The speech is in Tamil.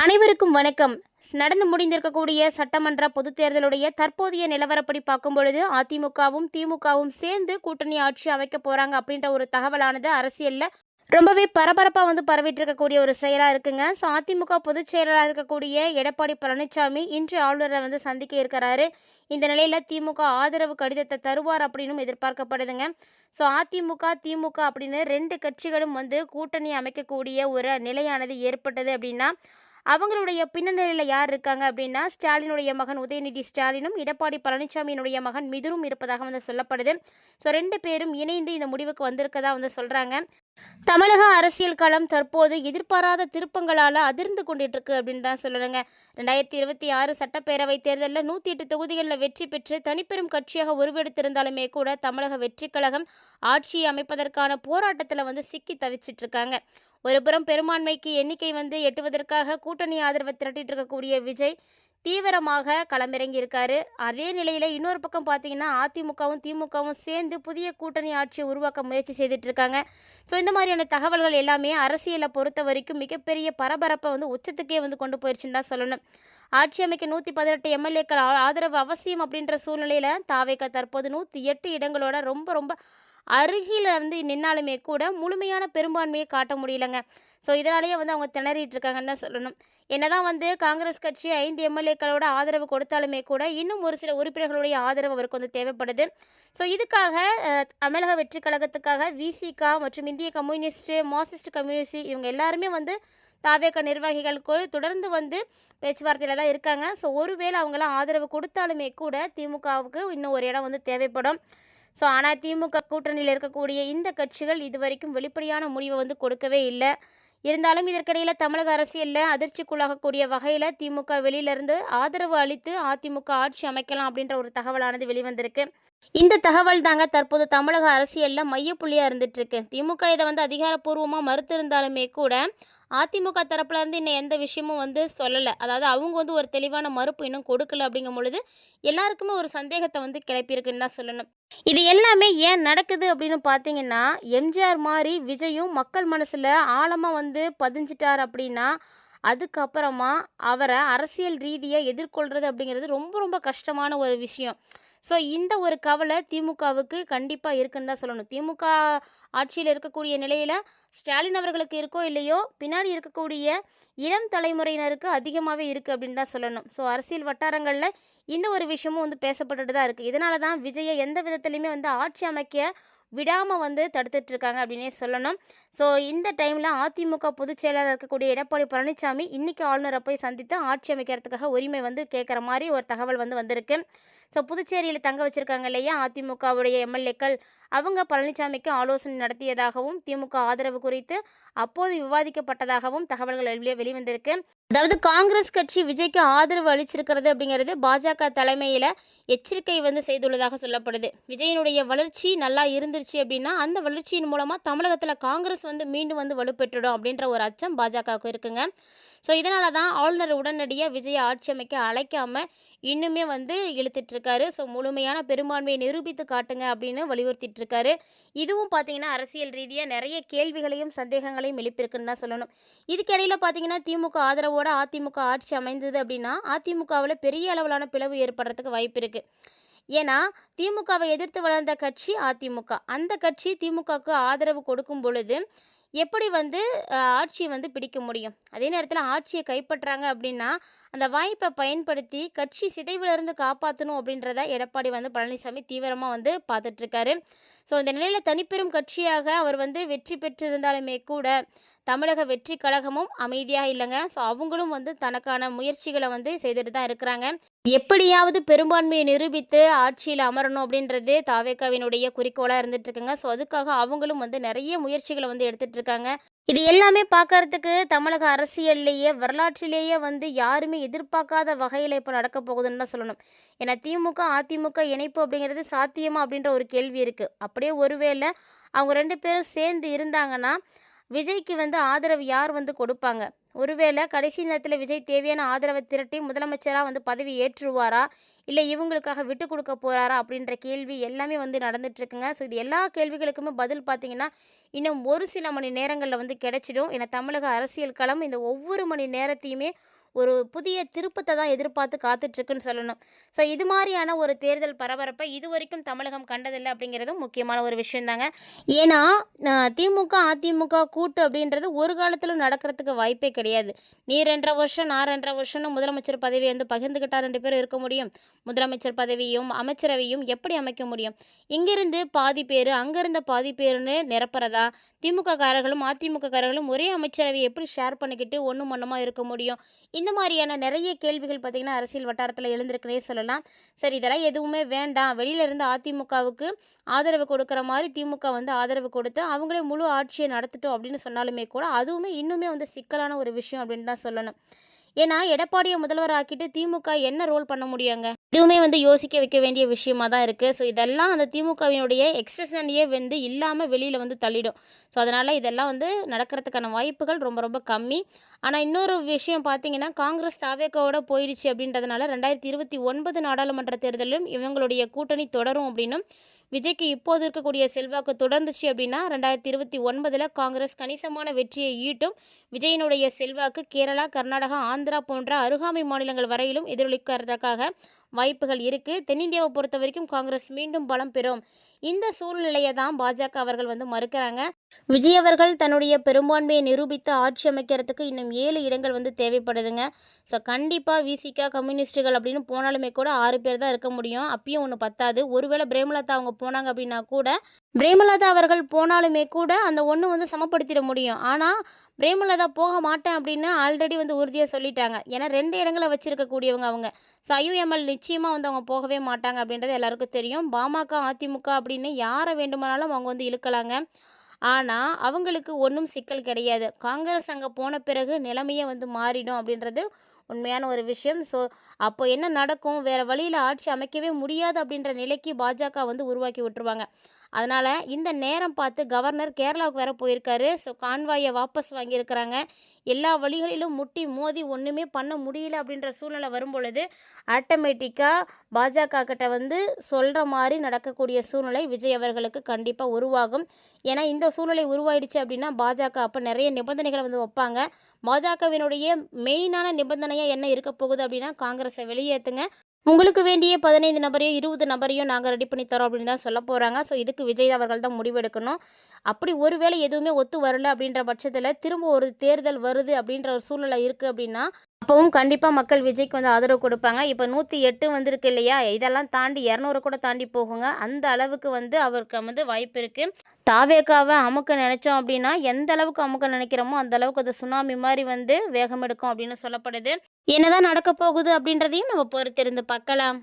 அனைவருக்கும் வணக்கம். நடந்து முடிந்திருக்கக்கூடிய சட்டமன்ற பொதுத் தேர்தலுடைய தற்போதைய நிலவரப்படி பார்க்கும் பொழுது அதிமுகவும் திமுகவும் சேர்ந்து கூட்டணி ஆட்சி அமைக்க போறாங்க அப்படின்ற ஒரு தகவலானது அரசியல்ல ரொம்பவே பரபரப்பாக பரவிட்டு இருக்கக்கூடிய ஒரு செயலாக இருக்குங்க. ஸோ அதிமுக பொதுச் செயலாளராக இருக்கக்கூடிய எடப்பாடி பழனிசாமி இன்று ஆளுநரை சந்திக்க இருக்கிறாரு. இந்த நிலையில் திமுக ஆதரவு கடிதத்தை தருவார் அப்படின்னு எதிர்பார்க்கப்படுதுங்க. ஸோ அதிமுக திமுக அப்படின்னு ரெண்டு கட்சிகளும் கூட்டணி அமைக்கக்கூடிய ஒரு நிலையானது ஏற்பட்டது அப்படின்னா அவங்களுடைய பின்னணியில் யார் இருக்காங்க அப்படின்னா ஸ்டாலினுடைய மகன் உதயநிதி ஸ்டாலினும் எடப்பாடி பழனிசாமியினுடைய மகன் மிதுரும் இருப்பதாக சொல்லப்படுது. ஸோ ரெண்டு பேரும் இணைந்து இந்த முடிவுக்கு வந்திருக்கதா சொல்கிறாங்க. தமிழக அரசியல் களம் தற்போது எதிர்பாராத திருப்பங்களால் அதிர்ந்து கொண்டுட்டு இருக்கு அப்படின்னு தான் சொல்லணுங்க. 2026 சட்டப்பேரவை தேர்தலில் 108 தொகுதிகளில் வெற்றி பெற்று தனிப்பெரும் கட்சியாக உருவெடுத்திருந்தாலுமே கூட தமிழக வெற்றி கழகம் ஆட்சியை அமைப்பதற்கான போராட்டத்தில் சிக்கி தவிச்சிட்டு இருக்காங்க. ஒருபுறம் பெரும்பான்மைக்கு எண்ணிக்கை எட்டுவதற்காக கூட்டணி ஆதரவை திரட்டிட்டு இருக்கக்கூடிய விஜய் தீவிரமாக களமிறங்கி இருக்காரு. அதே நிலையில் இன்னொரு பக்கம் பார்த்தீங்கன்னா அதிமுகவும் திமுகவும் சேர்ந்து புதிய கூட்டணி ஆட்சியை உருவாக்க முயற்சி செய்துட்டு இருக்காங்க. ஸோ இந்த மாதிரியான தகவல்கள் எல்லாமே அரசியலை பொறுத்த வரைக்கும் மிகப்பெரிய பரபரப்பை உச்சத்துக்கே கொண்டு போயிடுச்சுன்னு தான் சொல்லணும். ஆட்சி அமைக்க 118 எம்எல்ஏக்கள் ஆதரவு அவசியம் அப்படின்ற சூழ்நிலையில் தாவேக தற்போது 108 இடங்களோட ரொம்ப அருகில் நின்னாலுமே கூட முழுமையான பெரும்பான்மையை காட்ட முடியலங்க. ஸோ இதனாலேயே அவங்க திணறிட்டு இருக்காங்கன்னு தான் சொல்லணும். என்னதான் காங்கிரஸ் கட்சி 5 எம்எல்ஏக்களோட ஆதரவு கொடுத்தாலுமே கூட இன்னும் ஒரு சில உறுப்பினர்களுடைய ஆதரவு அவருக்கு தேவைப்படுது. ஸோ இதுக்காக தமிழக வெற்றி கழகத்துக்காக விசிகா மற்றும் இந்திய கம்யூனிஸ்ட் மார்க்சிஸ்ட் கம்யூனிஸ்ட் இவங்க எல்லாருமே தாவேக நிர்வாகிகளுக்கு தொடர்ந்து பேச்சுவார்த்தையில் தான் இருக்காங்க. ஸோ ஒருவேளை அவங்களாம் ஆதரவு கொடுத்தாலுமே கூட திமுகவுக்கு இன்னும் ஒரு இடம் தேவைப்படும். ஸோ ஆனால் திமுக கூட்டணியில் இருக்கக்கூடிய இந்த கட்சிகள் இதுவரைக்கும் வெளிப்படையான முடிவை கொடுக்கவே இல்லை. இருந்தாலும் இதற்கிடையில் தமிழக அரசியலில் அதிர்ச்சிக்குள்ளாகக்கூடிய வகையில் திமுக வெளியிலிருந்து ஆதரவு அளித்து அதிமுக ஆட்சி அமைக்கலாம் அப்படின்ற ஒரு தகவலானது வெளிவந்திருக்கு. இந்த தகவல் தாங்க தற்போது தமிழக அரசியலில் மையப்புள்ளியாக இருந்துகிட்ருக்கு. திமுக இதை அதிகாரப்பூர்வமாக மறுத்திருந்தாலுமே கூட அதிமுக தரப்புலேருந்து இன்னும் எந்த விஷயமும் சொல்லலை. அதாவது அவங்க ஒரு தெளிவான மறுப்பு இன்னும் கொடுக்கல. அப்படிங்கும் பொழுது எல்லாருக்குமே ஒரு சந்தேகத்தை கிளப்பியிருக்குன்னு தான் சொல்லணும். இது எல்லாமே ஏன் நடக்குது அப்படின்னு பார்த்தீங்கன்னா எம்ஜிஆர் மாதிரி விஜயும் மக்கள் மனசில் ஆழமாக பதிஞ்சிட்டார் அப்படின்னா அதுக்கப்புறமா அவரை அரசியல் ரீதியாக எதிர்கொள்கிறது அப்படிங்கிறது ரொம்ப கஷ்டமான ஒரு விஷயம். ஸோ இந்த ஒரு கவலை திமுகவுக்கு கண்டிப்பாக இருக்குன்னு தான் சொல்லணும். திமுக ஆட்சியில் இருக்கக்கூடிய நிலையில் ஸ்டாலின் அவர்களுக்கு இருக்கோ இல்லையோ பின்னாடி இருக்கக்கூடிய இளம் தலைமுறையினருக்கு அதிகமாகவே இருக்குது அப்படின்னு தான் சொல்லணும். ஸோ அரசியல் வட்டாரங்களில் இந்த ஒரு விஷயமும் பேசப்பட்டுட்டு தான் இருக்குது. இதனால தான் விஜயை எந்த விதத்துலையுமே ஆட்சி அமைக்க விடாமல் தடுத்துட்ருக்காங்க அப்படின்னே சொல்லணும். ஸோ இந்த டைமில் அதிமுக பொதுச் செயலாளர் இருக்கக்கூடிய எடப்பாடி பழனிசாமி இன்றைக்கி ஆளுநரை போய் சந்தித்து ஆட்சி அமைக்கிறதுக்காக உரிமை கேட்குற மாதிரி ஒரு தகவல் வந்திருக்கு. ஸோ புதுச்சேரியில் தங்க வச்சுருக்காங்க இல்லையா அதிமுகவுடைய எம்எல்ஏக்கள், அவங்க பழனிசாமிக்கு ஆலோசனை நடத்தியதாகவும் திமுக ஆதரவு குறித்து அப்போது விவாதிக்கப்பட்டதாகவும் தகவல்கள் வெளிவந்திருக்கு. அதாவது காங்கிரஸ் கட்சி விஜய்க்கு ஆதரவு அளிச்சிருக்கிறது அப்படிங்கிறது பாஜக தலைமையில் எச்சரிக்கை செய்துள்ளதாக சொல்லப்படுது. விஜயனுடைய வளர்ச்சி நல்லா இருந்துருச்சு அப்படின்னா அந்த வளர்ச்சியின் மூலமாக தமிழகத்தில் காங்கிரஸ் மீண்டும் வலுப்பெற்றுடும் அப்படின்ற ஒரு அச்சம் பாஜகவுக்கு இருக்குங்க. ஸோ இதனால தான் ஆளுநர் உடனடியாக விஜயை ஆட்சி அமைக்க அழைக்காமல் இன்னுமே இழுத்துட்ருக்காரு. ஸோ முழுமையான பெரும்பான்மையை நிரூபித்து காட்டுங்க அப்படின்னு வலியுறுத்திட்டு இருக்காரு. இதுவும் பார்த்தீங்கன்னா அரசியல் ரீதியாக நிறைய கேள்விகளையும் சந்தேகங்களையும் எழுப்பியிருக்குன்னு தான் சொல்லணும். இதுக்கிடையில் பார்த்தீங்கன்னா திமுக ஆதரவோட அதிமுக ஆட்சி அமைந்தது அப்படின்னா அதிமுகவில் பெரிய அளவிலான பிளவு ஏற்படுறதுக்கு வாய்ப்பு இருக்குது. ஏன்னா திமுகவை எதிர்த்து வளர்ந்த கட்சி அதிமுக. அந்த கட்சி திமுகவுக்கு ஆதரவு கொடுக்கும் பொழுது எப்படி ஆட்சியை பிடிக்க முடியும்? அதே நேரத்தில் ஆட்சியை கைப்பற்றாங்க அப்படின்னா அந்த வாய்ப்பை பயன்படுத்தி கட்சி சிதைவிலிருந்து காப்பாற்றணும் அப்படின்றத எடப்பாடி பழனிசாமி தீவிரமாக பார்த்துட்ருக்காரு. ஸோ இந்த நிலையில் தனிப்பெரும் கட்சியாக அவர் வெற்றி பெற்றிருந்தாலுமே கூட தமிழக வெற்றி கழகமும் அமைதியாக இல்லைங்க. ஸோ அவங்களும் தனக்கான முயற்சிகளை செய்துட்டு தான் இருக்கிறாங்க. எப்படியாவது பெரும்பான்மையை நிரூபித்து ஆட்சியில் அமரணும் அப்படின்றது தாவேகாவினுடைய குறிக்கோளாக இருந்துகிட்ருக்குங்க. ஸோ அதுக்காக அவங்களும் நிறைய முயற்சிகளை எடுத்துகிட்டு இருக்காங்க. இது எல்லாமே பார்க்கறதுக்கு தமிழக அரசியல்லையே வரலாற்றிலேயே யாருமே எதிர்பார்க்காத வகையில் இப்போ நடக்க போகுதுன்னு தான் சொல்லணும். ஏன்னா திமுக அதிமுக இணைப்பு அப்படிங்கிறது சாத்தியமா அப்படின்ற ஒரு கேள்வி இருக்குது. அப்படியே ஒருவேளை அவங்க ரெண்டு பேரும் சேர்ந்து இருந்தாங்கன்னா விஜய்க்கு ஆதரவு யார் கொடுப்பாங்க? ஒருவேளை கடைசி நேரத்தில் விஜய் தேவையான ஆதரவை திரட்டி முதலமைச்சராக வந்து பதவி ஏற்றுவாரா, இல்லை இவங்களுக்காக விட்டு கொடுக்க போறாரா அப்படின்ற கேள்வி எல்லாமே வந்து நடந்துட்டுருக்குங்க. ஸோ இது எல்லா கேள்விகளுக்குமே பதில் பார்த்தீங்கன்னா இன்னும் ஒரு சில மணி நேரங்களில் வந்து கிடைச்சிடும். ஏன்னா தமிழக அரசியல் களம் இந்த ஒவ்வொரு மணி நேரத்தையுமே ஒரு புதிய திருப்பத்தை தான் எதிர்பார்த்து காத்துட்ருக்குன்னு சொல்லணும். ஸோ இது மாதிரியான ஒரு தேர்தல் பரபரப்பை இதுவரைக்கும் தமிழகம் கண்டதில்லை அப்படிங்கிறதும் முக்கியமான ஒரு விஷயந்தாங்க. ஏன்னா திமுக அதிமுக கூட்டு அப்படின்றது ஒரு காலத்திலும் நடக்கிறதுக்கு வாய்ப்பே கிடையாது. நீ 2.5 வருஷம் நான் 2.5 வருஷம்னு முதலமைச்சர் பதவியை வந்து பகிர்ந்துக்கிட்டா 2 பேரும் இருக்க முடியும். முதலமைச்சர் பதவியும் அமைச்சரவையும் எப்படி அமைக்க முடியும்? இங்கிருந்து பாதி பேர் அங்கிருந்த பாதி பேருன்னு நிரப்புறதா? திமுக காரர்களும் அதிமுக காரர்களும் ஒரே அமைச்சரவையை எப்படி ஷேர் பண்ணிக்கிட்டு ஒன்றும் மொன்னமா இருக்க முடியும்? இந்த மாதிரியான நிறைய கேள்விகள் பார்த்திங்கன்னா அரசியல் வட்டாரத்தில் எழுந்திருக்குனே சொல்லலாம். சரி, இதெல்லாம் எதுவுமே வேண்டாம், வெளியில இருந்து அதிமுகவுக்கு ஆதரவு கொடுக்குற மாதிரி திமுக வந்து ஆதரவு கொடுத்து அவங்களே முழு ஆட்சியை நடத்திட்டோம் அப்படின்னு சொன்னாலுமே கூட அதுவுமே இன்னுமே வந்து சிக்கலான ஒரு விஷயம் அப்படின்னு தான் சொல்லணும். ஏன்னா எடப்பாடியை முதல்வர் ஆக்கிட்டு திமுக என்ன ரோல் பண்ண முடியாங்க? இதுவுமே வந்து யோசிக்க வைக்க வேண்டிய விஷயமா தான் இருக்குது. ஸோ இதெல்லாம் அந்த திமுகவினுடைய எக்ஸ்டென்ஷனையே வந்து இல்லாமல் வெளியில் வந்து தள்ளிடும். ஸோ அதனால் இதெல்லாம் வந்து நடக்கிறதுக்கான வாய்ப்புகள் ரொம்ப ரொம்ப கம்மி. ஆனால் இன்னொரு விஷயம் பார்த்தீங்கன்னா, காங்கிரஸ் தாவேக்காவோட போயிடுச்சு அப்படின்றதுனால 2029 நாடாளுமன்ற தேர்தலிலும் இவங்களுடைய கூட்டணி தொடரும் அப்படின்னும், விஜய்க்கு இப்போது இருக்கக்கூடிய செல்வாக்கு தொடர்ந்துச்சு அப்படின்னா 2029 காங்கிரஸ் கணிசமான வெற்றியை ஈட்டும். விஜயனுடைய செல்வாக்கு கேரளா, கர்நாடகா, ஆந்திரா போன்ற அருகாமை மாநிலங்கள் வரையிலும் எதிரொலிக்கிறதுக்காக வாய்ப்புகள் இருக்குது. தென்னிந்தியாவை பொறுத்த வரைக்கும் காங்கிரஸ் மீண்டும் பலம் பெறும். இந்த சூழ்நிலையை தான் பாஜக அவர்கள் வந்து மறுக்கிறாங்க. விஜய் அவர்கள் தன்னுடைய பெரும்பான்மையை நிரூபித்து ஆட்சி அமைக்கிறதுக்கு இன்னும் 7 இடங்கள் வந்து தேவைப்படுதுங்க. ஸோ கண்டிப்பாக விசிகா, கம்யூனிஸ்ட்டுகள் அப்படின்னு போனாலுமே கூட 6 பேர் தான் இருக்க முடியும். அப்பயும் ஒன்று பத்தாது. ஒருவேளை பிரேமலதா அவங்க போனாங்க அப்படின்னா கூட, பிரேமலதா அவர்கள் போனாலுமே கூட அந்த ஒன்று வந்து சமப்படுத்திட முடியும். ஆனால் பிரேமலதா போக மாட்டேன் அப்படின்னு ஆல்ரெடி வந்து உறுதியாக சொல்லிட்டாங்க. ஏன்னா 2 இடங்களை வச்சுருக்கக்கூடியவங்க அவங்க. ஸோ ஐயுஎம்எல் நிச்சயமாக வந்து அவங்க போகவே மாட்டாங்க அப்படின்றது எல்லாருக்கும் தெரியும். பாமக, அதிமுக அப்படின்னு யாரை வேண்டுமானாலும் அவங்க வந்து இழுக்கலாங்க. ஆனால் அவங்களுக்கு ஒன்றும் சிக்கல் கிடையாது. காங்கிரஸ் அங்கே போன பிறகு நிலைமையே வந்து மாறிடும் அப்படின்றது உண்மையான ஒரு விஷயம். ஸோ அப்போ என்ன நடக்கும்? வேறு வழியில் ஆட்சி அமைக்கவே முடியாது அப்படின்ற நிலைக்கு பாஜக வந்து உருவாக்கி விட்டுருவாங்க. அதனால் இந்த நேரம் பார்த்து கவர்னர் கேரளாவுக்கு வேறு போயிருக்காரு. ஸோ கான்வாயை வாபஸ் வாங்கியிருக்கிறாங்க. எல்லா வழிகளிலும் முட்டி மோதி ஒன்றுமே பண்ண முடியல அப்படின்ற சூழ்நிலை வரும்பொழுது ஆட்டோமேட்டிக்காக பாஜக கிட்ட வந்து சொல்கிற மாதிரி நடக்கக்கூடிய சூழ்நிலை விஜய் அவர்களுக்கு கண்டிப்பாக உருவாகும். ஏன்னா இந்த சூழ்நிலை உருவாயிடுச்சு அப்படின்னா பாஜக அப்போ நிறைய நிபந்தனைகளை வந்து வைப்பாங்க. பாஜகவினுடைய மெயினான நிபந்தனையாக என்ன இருக்க போகுது அப்படின்னா, காங்கிரஸை வெளியேற்றுங்க, உங்களுக்கு வேண்டிய 15 நபரையோ 20 நபரையோ நாங்கள் ரெடி பண்ணி தரோம் அப்படின்னு தான் சொல்ல போகிறாங்க. ஸோ இதுக்கு விஜய் அவர்கள் தான் முடிவெடுக்கணும். அப்படி ஒருவேளை எதுவுமே ஒத்து வரல அப்படின்ற பட்சத்தில் திரும்ப ஒரு தேர்தல் வருது அப்படின்ற ஒரு சூழ்நிலை இருக்குது அப்படின்னா, அப்பவும் கண்டிப்பாக மக்கள் விஜய்க்கு வந்து ஆதரவு கொடுப்பாங்க. இப்போ 108 வந்திருக்கு இல்லையா, இதெல்லாம் தாண்டி 200 கூட தாண்டி போகுங்க. அந்த அளவுக்கு வந்து அவருக்கு வந்து வாய்ப்பு இருக்குது. தாவேக்காவை அமுக்க நினச்சோம் அப்படின்னா, எந்த அளவுக்கு அமுக்க நினைக்கிறோமோ அந்த அளவுக்கு அது சுனாமி மாதிரி வந்து வேகம் எடுக்கும் அப்படின்னு சொல்லப்படுது. என்னதான் நடக்க போகுது அப்படின்றதையும் நம்ம பொறுத்திருந்து பார்க்கலாம்.